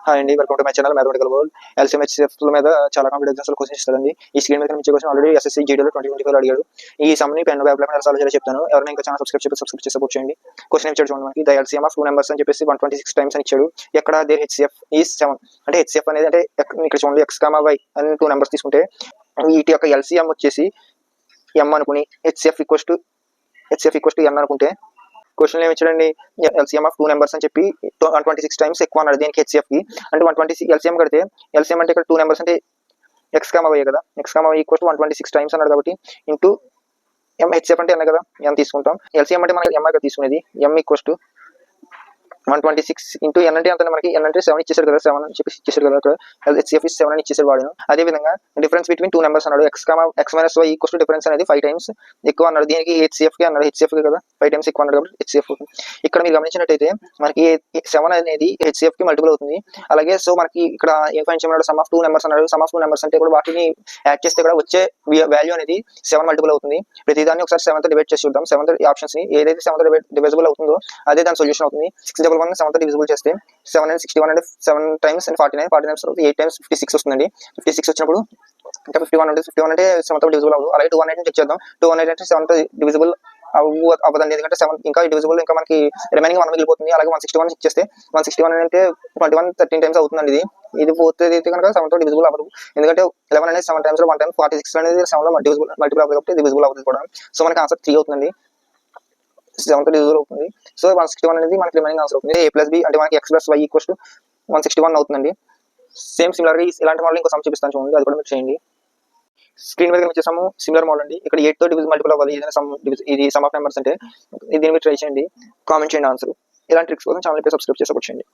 Hi అండి, welcome to my channel mathematical world. LCM HCF మీద చాలా కాంపిటేటివ్ ఎగ్జామ్స్ క్వశ్చన్స్ ఇస్తారండి. ఈ స్క్రీన్ మీద కనిపించే క్వశ్చన్ ఆల్రెడీ ఎస్ఎస్సీ జీడీలో 2024 అడిగాడు. ఈ సమ్ని పెన్ యాప్ లో సాల్వ్ చేయాలో చెప్తాను. ఎవరైనా ఇంకా ఛానల్ సబ్స్క్రైబ్ చేసి సపోర్ట్ చేయండి. క్వశ్చన్ ఇచ్చాడు చూడండి, మనకి ద ఎల్సీఎం ఆఫ్ 2 నెంబర్స్ అని చెప్పేసి 126 టైమ్స్ అని ఇచ్చాడు. ఎక్కడ దేర్ హెచ్సిఎఫ్ ఈజ్ 7 అంటే హెచ్సిఎఫ్ అనేది అంటే ఇక్కడ చూడండి x, y అని 2 నెంబర్స్ తీసుకుంటే వీటి యొక్క ఎల్సీఎం వచ్చేసి m అనుకుని హెచ్సిఎఫ్ ఈక్వల్స్ టు n అనుకుంటే క్వశ్చన్ ఏమి ఇచ్చాడండి, ఎల్సీఎం ఆఫ్ 2 నెంబర్స్ అని చెప్పి 126 టైమ్స్ ఎక్కువ అన్నాడు దీనికి హెచ్సిఎఫ్ కి. అంటే 126 ఎల్సీఎం కడితే ఎల్సీఎం అంటే ఇక్కడ 2 నెంబర్స్ అంటే x, y కదా, x, y equal to 126 times అన్నాడు కాబట్టి ఇంటూ m, హెచ్సిఎఫ్ అంటే n కదా, n తీసుకుంటాం. ఎల్సీఎం అంటే మనకి m ఇక్కడ తీసుకునేది, m equals to 126 into n అంటే అంత మనకి n అంటే 7 ఇచ్చేసారు కదా, 7 అని చెప్పి ఇచ్చేసారు కదా, అక్కడ హెచ్సిఎఫ్ 7 అని ఇచ్చేసారు వాడు. అదే విధంగా డిఫరెన్స్ బిట్వీన్ 2 నెంబర్స్ అన్నాడు, x minus y equals to difference అనేది 5 టైమ్స్ ఎక్కువ అన్నాడు. దీనికి హెచ్సిఎఫ్ కి అన్నాడు, హెచ్సిఎఫ్ కదా 5 టైమ్స్ ఎక్కువ అన్నాడు కాబట్టి హెచ్సిఎఫ్. ఇక్కడ మీరు గమనించినట్టయితే మనకి 7 అనేది హెచ్సిఎఫ్ కి మల్టిపుల్ అవుతుంది. అలాగే సో మనకి ఇక్కడ ఏం ఫైండ్ చేయమన్నాడు, సమ్ ఆఫ్ 2 నెంబర్స్ అన్నాడు. సమ్ ఆఫ్ 2 నెంబర్స్ అంటే కూడా వాటిని యాడ్ చేస్తే కూడా వచ్చే వాల్యూ అనేది 7 మల్టిపుల్ అవుతుంది. ప్రతిదాన్ని ఒకసారి 7 తో డివైడ్ చేసి చూద్దాం. 7 తో ఆప్షన్స్ ని ఏదైతే 7 తో డివిజిబుల్ అవుతుందో అదే దాని సొల్యూషన్ అవుతుంది. 611 7 తో డివిజిబుల్ చేస్తే 7 and 61 అంటే 7 times and 49 తర్వాత 8 times 56 వస్తుందండి. 56 వచ్చినప్పుడు ఇంకా 51 ఉంటుంది. 51 అంటే 7 తో డివిజిబుల్ అవ్వదు. అలాగే 218 చెక్ చేద్దాం. 218 అంటే 7 తో డివిజిబుల్ అవ్వదండి, ఎందుకంటే 7 ఇంకా డివిజిబుల్ ఇంకా మనకి రిమైనింగ్ 1 మిగిలిపోతుంది. అలాగే 161 చెక్ చేస్తే 161 అంటే 21 13 టైమ్స్ అవుతుందండి. ఇది పోతే అయితే కనుక 7 తో డివిజిబుల్ అవ్వదు, ఎందుకంటే 11 అనేది 7 టైమ్స్ లో 1 టైమ్ 46 అనేది 7 లో మల్టిపుల్ అవ్వదు కాబట్టి డివిజిబుల్ అవుతుంది కూడా. సో మనకి ఆన్సర్ 3 అవుతుందండి, 7 తో డివిజిబుల్ అవుతుంది. సో 161 అనేది మనకి రిమైనింగ్ ఆన్సర్ అవుతుంది. a ప్లస్ b అంటే మనకి x plus y equals to 161 అవుతుందండి. సేమ్ సిమిలర్ గా ఇలాంటి మోడల్ ఇంకో సమ్ చూపిస్తాను చూడండి, అది కూడా మీరు చేయండి. స్క్రీన్ మీద వచ్చేసాము సిమిలర్ మోడల్ అండి. ఇక్కడ 8 తో మల్టిపుల్ అవ్వాలి ఏదైనా సమ్, ఇది సమ్ ఆఫ్ నెంబర్స్ అంటే దీన్ని మీరు ట్రై చేయండి, కామెంట్ చేయండి ఆన్సర్. ఇలాంటి ట్రిక్స్ కోసం ఛానల్ సబ్స్క్రైబ్ చేసి సపోర్ట్ చేయండి.